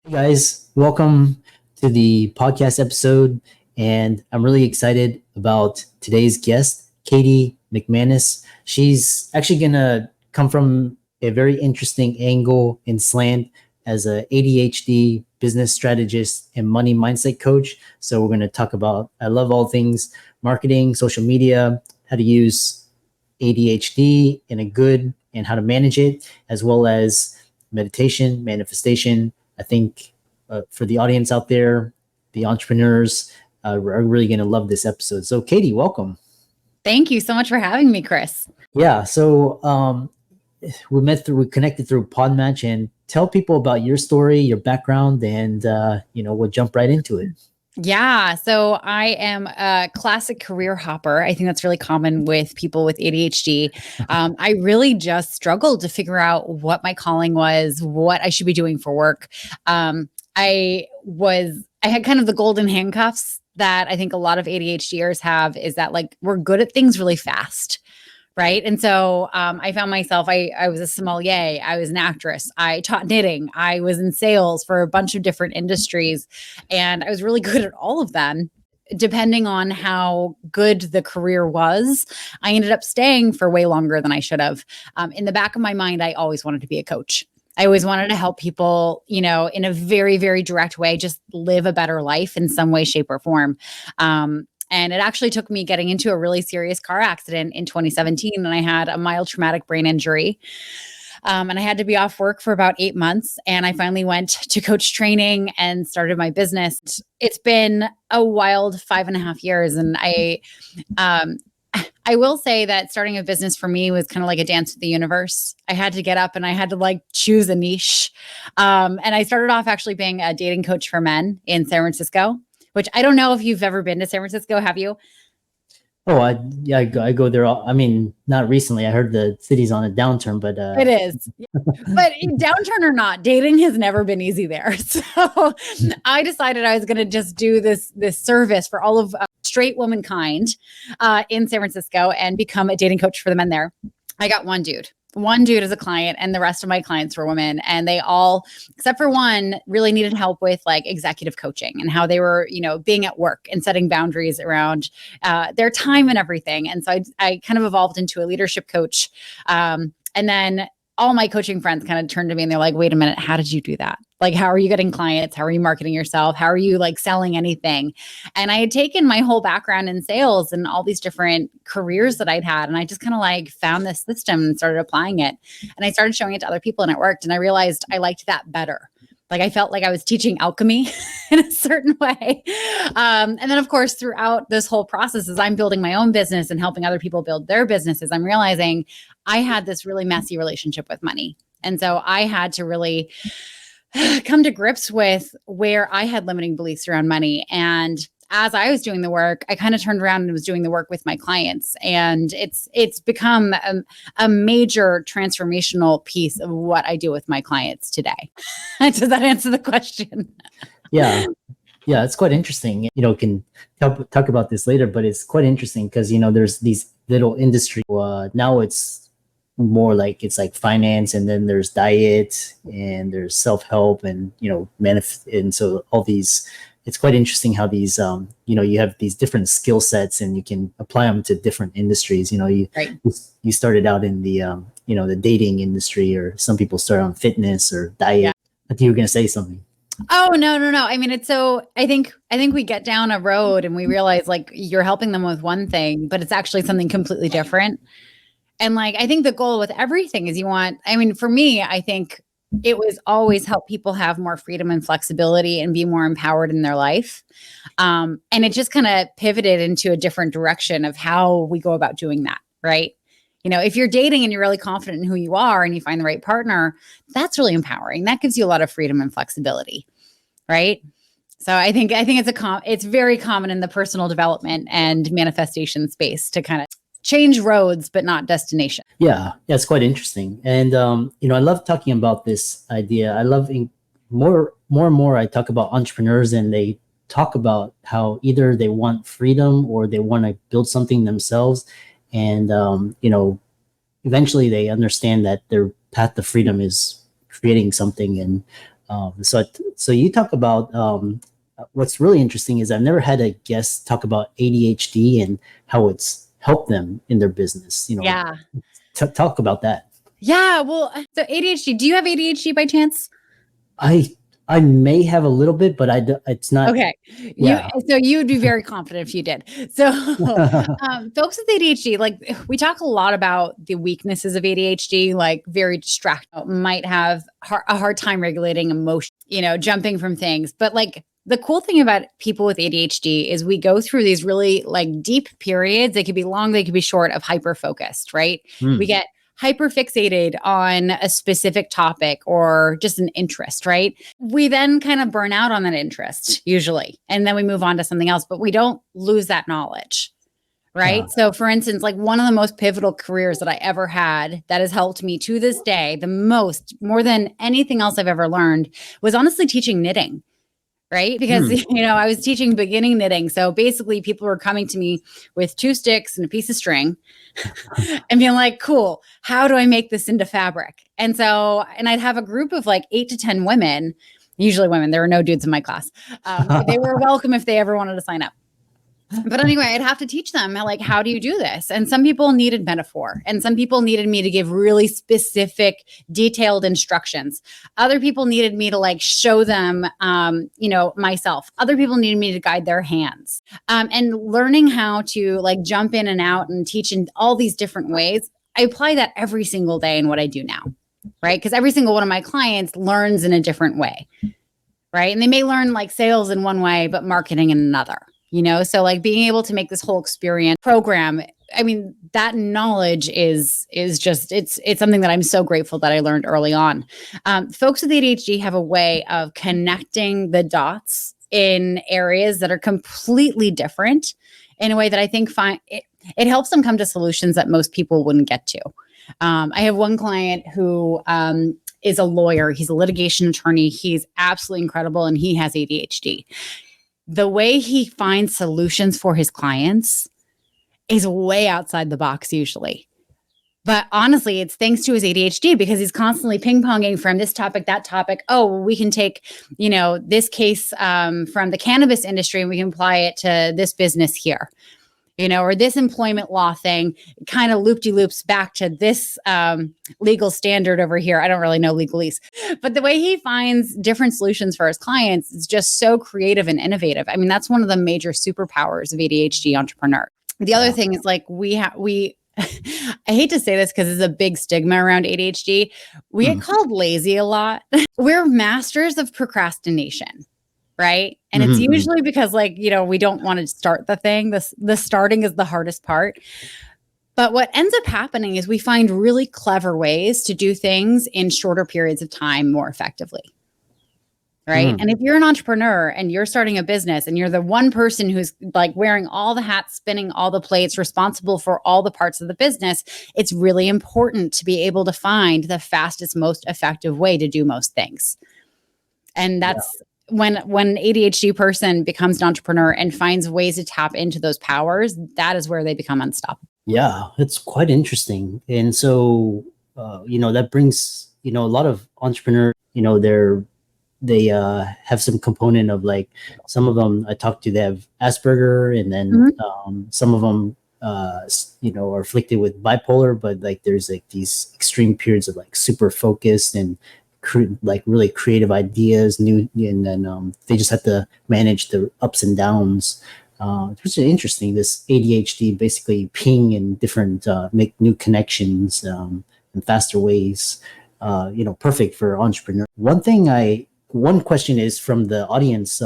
Hey guys, welcome to the podcast episode. And I'm really excited about today's guest, Katie McManus. She's actually going to come from a very interesting angle and slant as a ADHD business strategist and money mindset coach. So we're going to talk about, I love all things marketing, social media, how to use ADHD in a good and how to manage it, as well as meditation, manifestation. I think for the audience out there, the entrepreneurs are really going to love this episode. So, Katie, welcome. Thank you so much for having me, Chris. Yeah. So we connected through Podmatch, and tell people about your story, your background, and we'll jump right into it. Yeah. So I am a classic career hopper. I think that's really common with people with ADHD. I really just struggled to figure out what my calling was, what I should be doing for work. I had kind of the golden handcuffs that I think a lot of ADHDers have, is that like we're good at things really fast. Right. And so I found myself, I was a sommelier, I was an actress, I taught knitting, I was in sales for a bunch of different industries, and I was really good at all of them. Depending on how good the career was, I ended up staying for way longer than I should have. In the back of my mind, I always wanted to be a coach. I always wanted to help people, in a very, very direct way, just live a better life in some way, shape, or form. And it actually took me getting into a really serious car accident in 2017. And I had a mild traumatic brain injury. And I had to be off work for about 8 months. And I finally went to coach training and started my business. It's been a wild 5.5 years. And I will say that starting a business for me was kind of like a dance with the universe. I had to get up and I had to like choose a niche. And I started off actually being a dating coach for men in San Francisco, which I don't know if you've ever been to San Francisco. Have you? Oh, I go there. I mean, not recently. I heard the city's on a downturn, but it is. But downturn or not, dating has never been easy there. So I decided I was going to just do this service for all of straight womankind in San Francisco and become a dating coach for the men there. I got one dude as a client, and the rest of my clients were women, and they all, except for one, really needed help with like executive coaching and how they were, being at work and setting boundaries around their time and everything. And so I kind of evolved into a leadership coach. And then all my coaching friends kind of turned to me and they're like, wait a minute, how did you do that? Like, how are you getting clients? How are you marketing yourself? How are you like selling anything? And I had taken my whole background in sales and all these different careers that I'd had. And I just kind of like found this system and started applying it. And I started showing it to other people and it worked. And I realized I liked that better. Like I felt like I was teaching alchemy in a certain way. And then of course, throughout this whole process, as I'm building my own business and helping other people build their businesses, I'm realizing I had this really messy relationship with money. And so I had to really come to grips with where I had limiting beliefs around money. And as I was doing the work, I kind of turned around and was doing the work with my clients. And it's become a major transformational piece of what I do with my clients today. Does that answer the question? Yeah, it's quite interesting. Can talk about this later, but it's quite interesting because, there's these little industry. Now it's more like it's like finance, and then there's diet and there's self-help and, and so all these, it's quite interesting how these, you have these different skill sets and you can apply them to different industries. You started out in the, the dating industry, or some people start on fitness or diet. Yeah. I think you were going to say something. Oh, no. I mean, it's so, I think we get down a road and we realize like you're helping them with one thing, but it's actually something completely different. And like, I think the goal with everything is for me, I think it was always help people have more freedom and flexibility and be more empowered in their life. And it just kind of pivoted into a different direction of how we go about doing that. Right. If you're dating and you're really confident in who you are and you find the right partner, that's really empowering. That gives you a lot of freedom and flexibility. Right. So I think it's very common in the personal development and manifestation space to kind of change roads, but not destination. Yeah, it's quite interesting. And, I love talking about this idea. I love more and more I talk about entrepreneurs, and they talk about how either they want freedom or they want to build something themselves. And, eventually they understand that their path to freedom is creating something. And So you talk about what's really interesting is I've never had a guest talk about ADHD and how it's helped them in their business. Yeah. Talk about that. Yeah. Well, so ADHD, do you have ADHD by chance? I may have a little bit, but it's not. Okay. Yeah. So you would be very confident if you did. So folks with ADHD, like we talk a lot about the weaknesses of ADHD, like very distracted, might have a hard time regulating emotion, jumping from things. But like the cool thing about people with ADHD is we go through these really like deep periods. They could be long, they could be short, of hyper focused, right? We get hyper fixated on a specific topic or just an interest, right? We then kind of burn out on that interest usually, and then we move on to something else, but we don't lose that knowledge, right? So for instance, like one of the most pivotal careers that I ever had that has helped me to this day, more than anything else I've ever learned, was honestly teaching knitting. Right. Because, I was teaching beginning knitting. So basically people were coming to me with 2 sticks and a piece of string and being like, cool, how do I make this into fabric? And I'd have a group of like 8 to 10 women, usually women. There were no dudes in my class. They were welcome if they ever wanted to sign up. But anyway, I'd have to teach them, like, how do you do this? And some people needed metaphor, and some people needed me to give really specific, detailed instructions. Other people needed me to like show them, myself. Other people needed me to guide their hands. And learning how to like jump in and out and teach in all these different ways. I apply that every single day in what I do now, right? Because every single one of my clients learns in a different way, right? And they may learn like sales in one way, but marketing in another. So like being able to make this whole experience program, I mean, that knowledge is just, it's something that I'm so grateful that I learned early on. Folks with ADHD have a way of connecting the dots in areas that are completely different in a way that I think it helps them come to solutions that most people wouldn't get to. I have one client who is a lawyer. He's a litigation attorney. He's absolutely incredible, and he has ADHD. The way he finds solutions for his clients is way outside the box usually. But honestly, it's thanks to his ADHD, because he's constantly ping-ponging from this topic, that topic. Oh, well, we can take, this case from the cannabis industry and we can apply it to this business here. Or this employment law thing kind of loop-de-loops back to this legal standard over here. I don't really know legalese, but the way he finds different solutions for his clients is just so creative and innovative. I mean, that's one of the major superpowers of ADHD entrepreneur. The other thing is like I hate to say this because there's a big stigma around ADHD. We get called lazy a lot. We're masters of procrastination. Right. And it's usually because we don't want to start the thing. The starting is the hardest part. But what ends up happening is we find really clever ways to do things in shorter periods of time more effectively. Right. And if you're an entrepreneur and you're starting a business and you're the one person who's like wearing all the hats, spinning all the plates, responsible for all the parts of the business, it's really important to be able to find the fastest, most effective way to do most things. And that's when ADHD person becomes an entrepreneur and finds ways to tap into those powers, that is where they become unstoppable. Yeah, it's quite interesting. And so, that brings, a lot of entrepreneurs, they have some component of like, some of them I talked to, they have Asperger, and then some of them, are afflicted with bipolar, but like there's like these extreme periods of like super focused and like really creative ideas, and then they just have to manage the ups and downs. It's really interesting. This ADHD basically ping in different, make new connections in faster ways. Perfect for entrepreneur. One question is from the audience.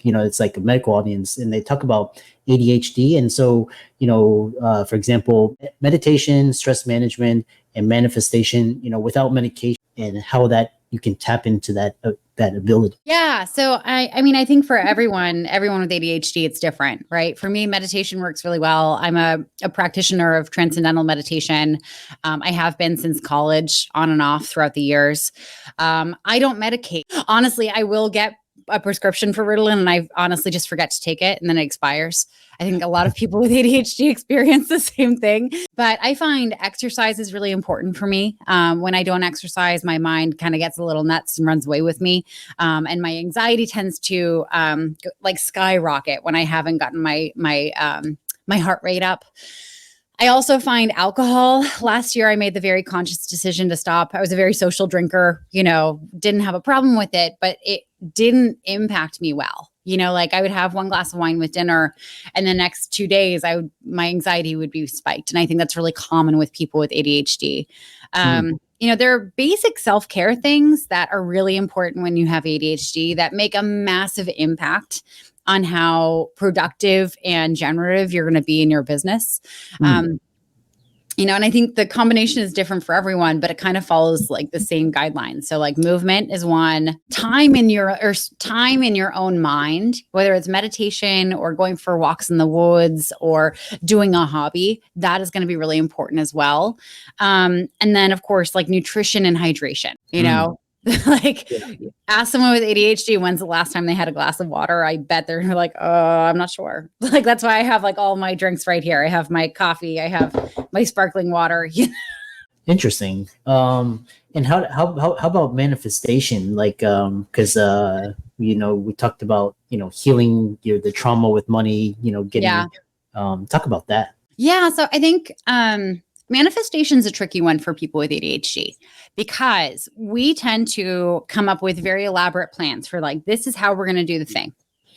It's like a medical audience, and they talk about ADHD, and so for example, meditation, stress management, and manifestation. Without medication, and how that you can tap into that ability. Yeah. So I think for everyone with ADHD, it's different, right? For me, meditation works really well. I'm a practitioner of transcendental meditation. I have been since college, on and off throughout the years. I don't medicate. Honestly, I will get a prescription for Ritalin and I honestly just forget to take it and then it expires. I think a lot of people with ADHD experience the same thing, but I find exercise is really important for me. When I don't exercise, my mind kind of gets a little nuts and runs away with me. And my anxiety tends to like skyrocket when I haven't gotten my heart rate up. I also find alcohol. Last year, I made the very conscious decision to stop. I was a very social drinker, didn't have a problem with it, but it didn't impact me well. Like I would have one glass of wine with dinner and the next 2 days, my anxiety would be spiked. And I think that's really common with people with ADHD. There are basic self-care things that are really important when you have ADHD that make a massive impact on how productive and generative you're going to be in your business. And I think the combination is different for everyone, but it kind of follows like the same guidelines. So like movement is one, time in your own mind, whether it's meditation or going for walks in the woods or doing a hobby, that is going to be really important as well. And then of course, like nutrition and hydration, like ask someone with ADHD, when's the last time they had a glass of water? I bet they're like, I'm not sure. Like, that's why I have like all my drinks right here. I have my coffee, I have my sparkling water. Interesting. And how about manifestation? Like, cause, we talked about, healing the trauma with money, talk about that. Yeah. So I think, manifestation is a tricky one for people with ADHD because we tend to come up with very elaborate plans for like, this is how we're going to do the thing,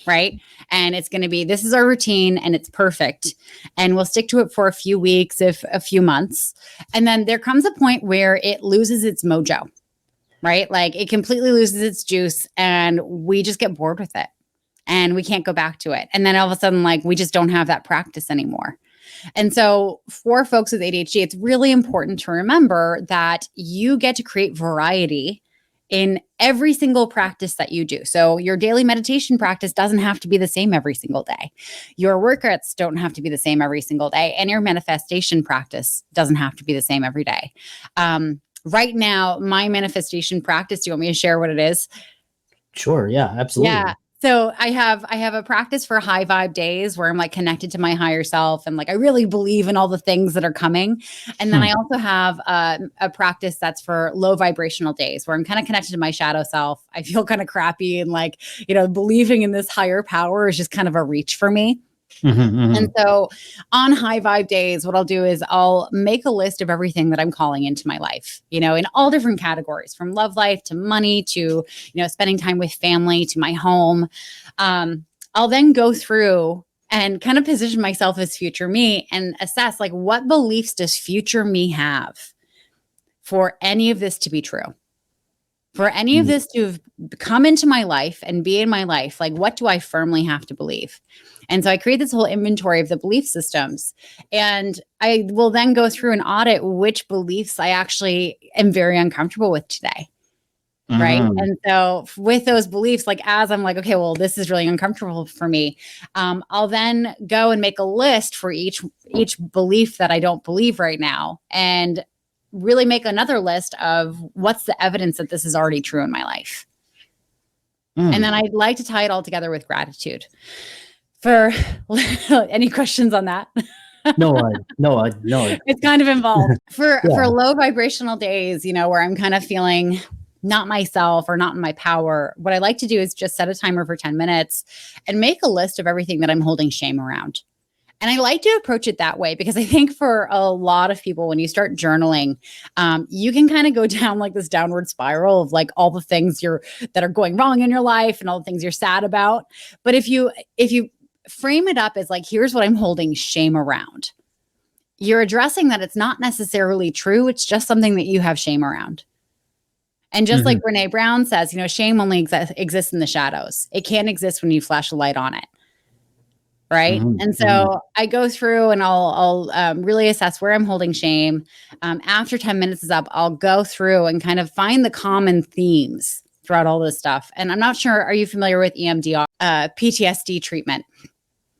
right? And it's going to be, this is our routine and it's perfect. And we'll stick to it for a few weeks, if a few months. And then there comes a point where it loses its mojo, right? Like it completely loses its juice and we just get bored with it and we can't go back to it. And then all of a sudden, like we just don't have that practice anymore. And so for folks with ADHD, it's really important to remember that you get to create variety in every single practice that you do. So your daily meditation practice doesn't have to be the same every single day. Your workouts don't have to be the same every single day. And your manifestation practice doesn't have to be the same every day. Right now, my manifestation practice, do you want me to share what it is? Sure. Yeah, absolutely. Yeah. So I have a practice for high vibe days where I'm like connected to my higher self and like I really believe in all the things that are coming. And then I also have a practice that's for low vibrational days where I'm kind of connected to my shadow self. I feel kind of crappy and like, believing in this higher power is just kind of a reach for me. And so on high vibe days, what I'll do is I'll make a list of everything that I'm calling into my life, in all different categories, from love life to money to, spending time with family to my home. I'll then go through and kind of position myself as future me and assess like what beliefs does future me have for any of this to be true. For any of this to come into my life and be in my life, like what do I firmly have to believe? And so I create this whole inventory of the belief systems. And I will then go through and audit which beliefs I actually am very uncomfortable with today. Right. And so with those beliefs, like as I'm like, okay, well, this is really uncomfortable for me. I'll then go and make a list for each belief that I don't believe right now. And really make another list of what's the evidence that this is already true in my life. And then I'd like to tie it all together with gratitude. For any questions on that? No. It's kind of involved for low vibrational days, where I'm kind of feeling not myself or not in my power. What I like to do is just set a timer for 10 minutes and make a list of everything that I'm holding shame around. And I like to approach it that way because I think for a lot of people, when you start journaling, you can kind of go down like this downward spiral of like all the things that are going wrong in your life and all the things you're sad about. But if you frame it up as like, here's what I'm holding shame around, you're addressing that it's not necessarily true. It's just something that you have shame around. And just like Brene Brown says, shame only exists in the shadows. It can't exist when you flash a light on it. Right. And so I go through and I'll really assess where I'm holding shame. After 10 minutes is up, I'll go through and kind of find the common themes throughout all this stuff. And I'm not sure, are you familiar with EMDR, PTSD treatment?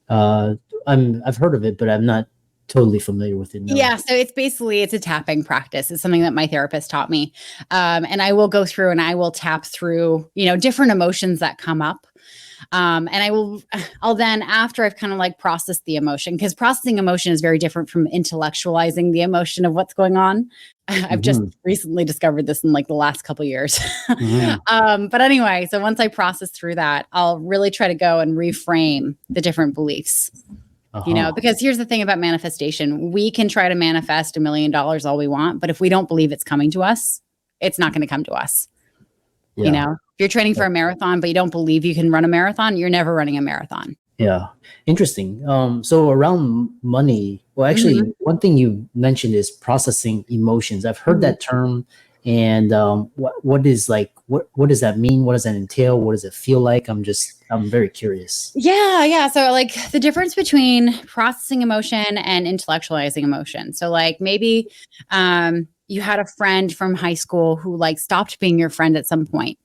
I've heard of it, but I'm not totally familiar with it. No. Yeah. So it's a tapping practice. It's something that my therapist taught me. And I will go through and I will tap through, different emotions that come up. And I'll then, after I've kind of like processed the emotion, because processing emotion is very different from intellectualizing the emotion of what's going on. I've just recently discovered this in like the last couple of years. But anyway, so once I process through that, I'll really try to go and reframe the different beliefs. Because here's the thing about manifestation. We can try to manifest $1 million all we want, but if we don't believe it's coming to us, it's not going to come to us. If you're training for a marathon, but you don't believe you can run a marathon, you're never running a marathon. Yeah. Interesting. So around money, well, actually, one thing you mentioned is processing emotions. I've heard that term. And what does that mean? What does that entail? What does it feel like? I'm very curious. Yeah. So like the difference between processing emotion and intellectualizing emotion. So like maybe you had a friend from high school who like stopped being your friend at some point.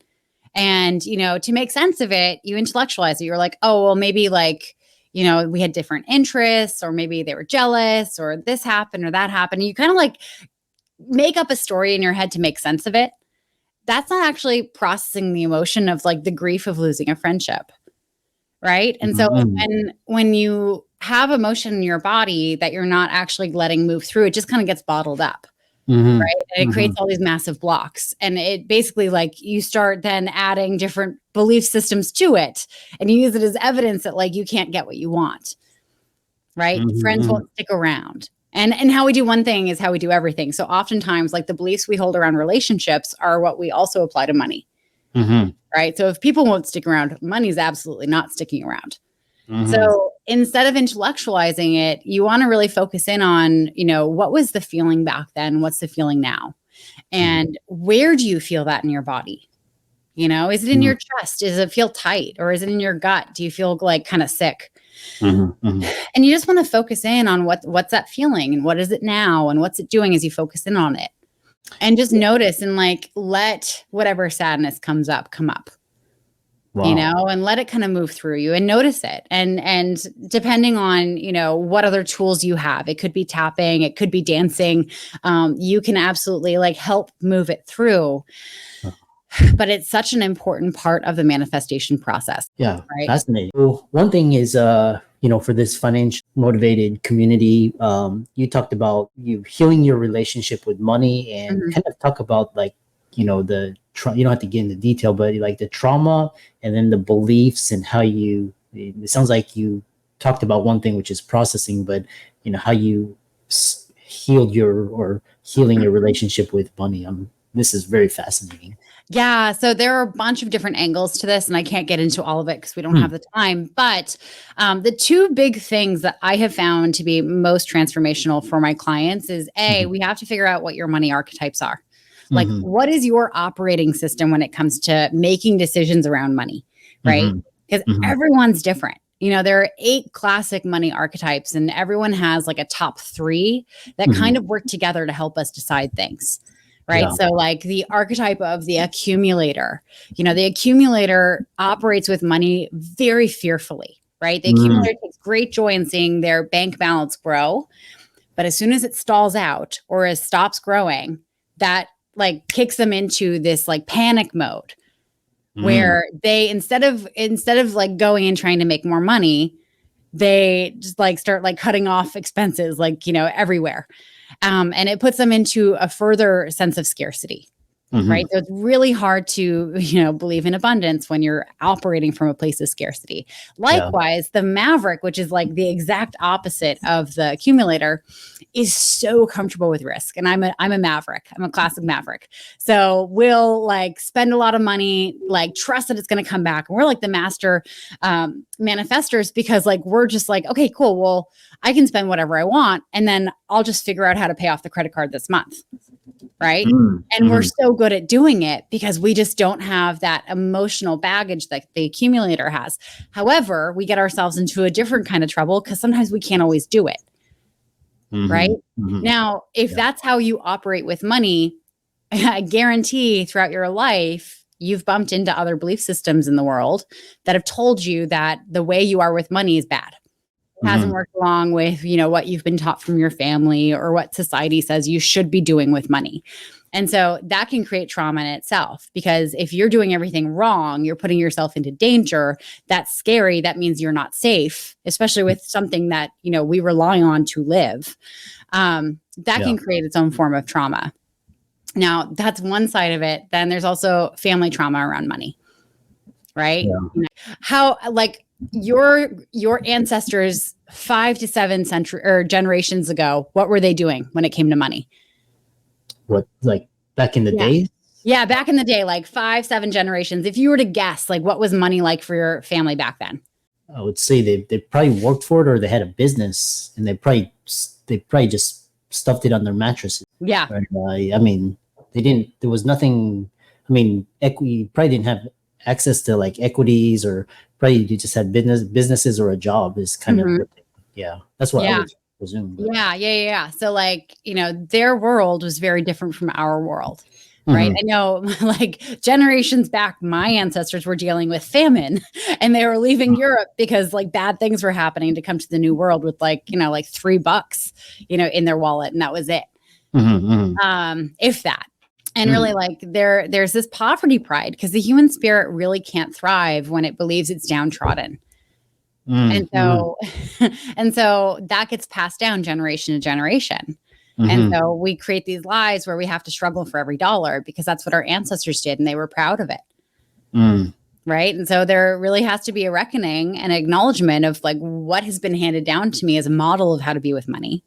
And, to make sense of it, you intellectualize it. You're like, oh, well, maybe like, we had different interests, or maybe they were jealous, or this happened or that happened. And you kind of like make up a story in your head to make sense of it. That's not actually processing the emotion of like the grief of losing a friendship. Right. And so when you have emotion in your body that you're not actually letting move through, it just kind of gets bottled up. Right. And it creates all these massive blocks. And it basically like you start then adding different belief systems to it. And you use it as evidence that like you can't get what you want. Right. Friends won't stick around. And how we do one thing is how we do everything. So oftentimes like the beliefs we hold around relationships are what we also apply to money. Right. So if people won't stick around, money's absolutely not sticking around. So instead of intellectualizing it, you want to really focus in on, what was the feeling back then? What's the feeling now? And where do you feel that in your body? Is it in your chest? Does it feel tight? Or is it in your gut? Do you feel like kind of sick? And you just want to focus in on what's that feeling and what is it now and what's it doing as you focus in on it. And just notice and like let whatever sadness comes up come up. Wow. And let it kind of move through you and notice it. And depending on, what other tools you have, it could be tapping, it could be dancing. You can absolutely like help move it through. But it's such an important part of the manifestation process. Yeah. Right? Fascinating. Well, one thing is, for this financial motivated community, you talked about you healing your relationship with money and kind of talk about like, you don't have to get into detail, but like the trauma and then the beliefs and how it sounds like you talked about one thing, which is processing, but how you healing your relationship with money. This is very fascinating. Yeah. So there are a bunch of different angles to this, and I can't get into all of it because we don't have the time. But the two big things that I have found to be most transformational for my clients is we have to figure out what your money archetypes are. Like, what is your operating system when it comes to making decisions around money, right? Because everyone's different. There are 8 classic money archetypes, and everyone has like a top 3 that kind of work together to help us decide things, right? Yeah. So like the archetype of the accumulator, the accumulator operates with money very fearfully, right? The accumulator takes great joy in seeing their bank balance grow. But as soon as it stalls out or it stops growing, that like kicks them into this like panic mode where they, instead of like going and trying to make more money, they just like start like cutting off expenses, like, everywhere. And it puts them into a further sense of scarcity. Right. So it's really hard to, believe in abundance when you're operating from a place of scarcity. Likewise, the maverick, which is like the exact opposite of the accumulator, is so comfortable with risk. And I'm a maverick. I'm a classic maverick. So we'll like spend a lot of money, like trust that it's going to come back. And we're like the master manifestors because like, we're just like, okay, cool. Well, I can spend whatever I want. And then I'll just figure out how to pay off the credit card this month. Right. And we're so good at doing it because we just don't have that emotional baggage that the accumulator has. However, we get ourselves into a different kind of trouble because sometimes we can't always do it. Right. Now, if that's how you operate with money, I guarantee throughout your life, you've bumped into other belief systems in the world that have told you that the way you are with money is bad. It hasn't worked along with, what you've been taught from your family or what society says you should be doing with money. And so that can create trauma in itself, because if you're doing everything wrong, you're putting yourself into danger. That's scary. That means you're not safe, especially with something that, we rely on to live. That can create its own form of trauma. Now, that's one side of it. Then there's also family trauma around money, right? Yeah. How, like, your ancestors 5 to 7 generations ago, what were they doing when it came to money? What, like back in the day? Yeah, back in the day, like 5, 7 generations. If you were to guess, like, what was money like for your family back then? I would say they probably worked for it, or they had a business, and they probably just stuffed it on their mattresses. Yeah. I mean, there was nothing. I mean, equity, probably didn't have access to like equities, or probably you just had businesses or a job is kind of, that's what I would presume. But. Yeah. So like, their world was very different from our world. Right. I know, like, generations back, my ancestors were dealing with famine, and they were leaving Europe because like bad things were happening to come to the new world with like, like $3, in their wallet. And that was it. If that. And really, like, there's this poverty pride, because the human spirit really can't thrive when it believes it's downtrodden. And so that gets passed down generation to generation. And so we create these lives where we have to struggle for every dollar, because that's what our ancestors did, and they were proud of it. Right. And so there really has to be a reckoning and acknowledgement of like what has been handed down to me as a model of how to be with money.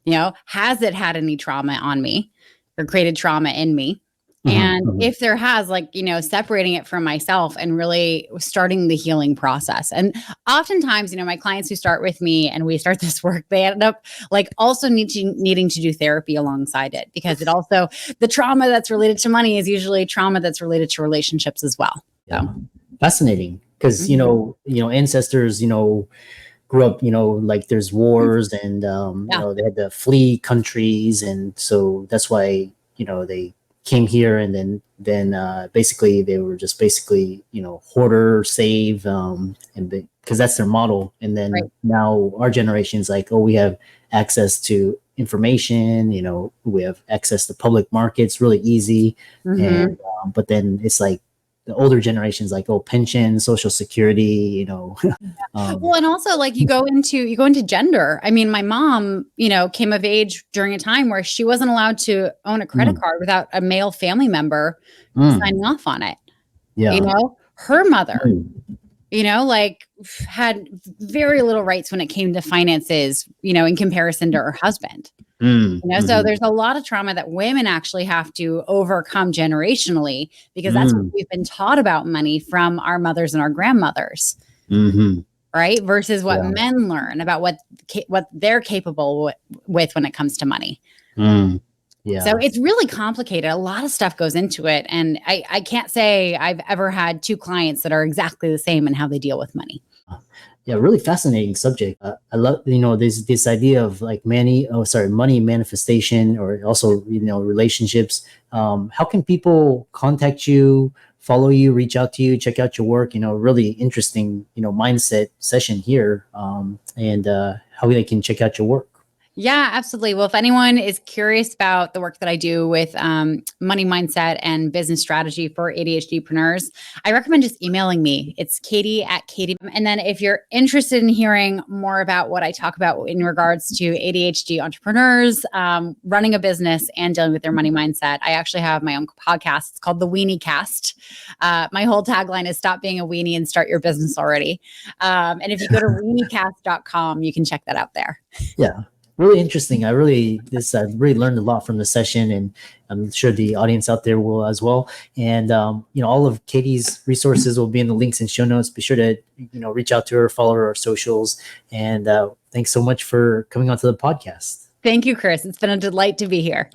Has it had any trauma on me or created trauma in me? And if there has, like, separating it from myself and really starting the healing process. And oftentimes, my clients who start with me and we start this work, they end up like also needing to do therapy alongside it, because it also, the trauma that's related to money is usually trauma that's related to relationships as well. Yeah. Fascinating. Because, ancestors, grew up, like there's wars, and, they had to flee countries. And so that's why, they came here, and then basically they were just hoarder, save, and because that's their model. And then now our generation's like, oh, we have access to information, we have access to public markets really easy. And but then it's like the older generations, like, oh, pension, social security, well, and also like you go into gender. I mean, my mom, came of age during a time where she wasn't allowed to own a credit card without a male family member signing off on it. Yeah. Her mother, like had very little rights when it came to finances, in comparison to her husband. So there's a lot of trauma that women actually have to overcome generationally, because that's what we've been taught about money from our mothers and our grandmothers. Right. Versus what men learn about what they're capable with when it comes to money. Yeah. So it's really complicated. A lot of stuff goes into it. And I can't say I've ever had 2 clients that are exactly the same in how they deal with money. Yeah, really fascinating subject. I love, this idea of like money manifestation, or also, relationships. How can people contact you, follow you, reach out to you, check out your work? Really interesting, mindset session here, and how they can check out your work. Yeah, absolutely. Well, if anyone is curious about the work that I do with money mindset and business strategy for ADHDpreneurs, I recommend just emailing me. It's Katie@Katie. And then if you're interested in hearing more about what I talk about in regards to ADHD entrepreneurs, running a business and dealing with their money mindset, I actually have my own podcast. It's called the Weenie Cast. My whole tagline is stop being a weenie and start your business already. And if you go to weeniecast.com, you can check that out there. Yeah. Really interesting. I really learned a lot from the session, and I'm sure the audience out there will as well. And all of Katie's resources will be in the links and show notes. Be sure to reach out to her, follow her socials, and thanks so much for coming onto the podcast. Thank you, Chris. It's been a delight to be here.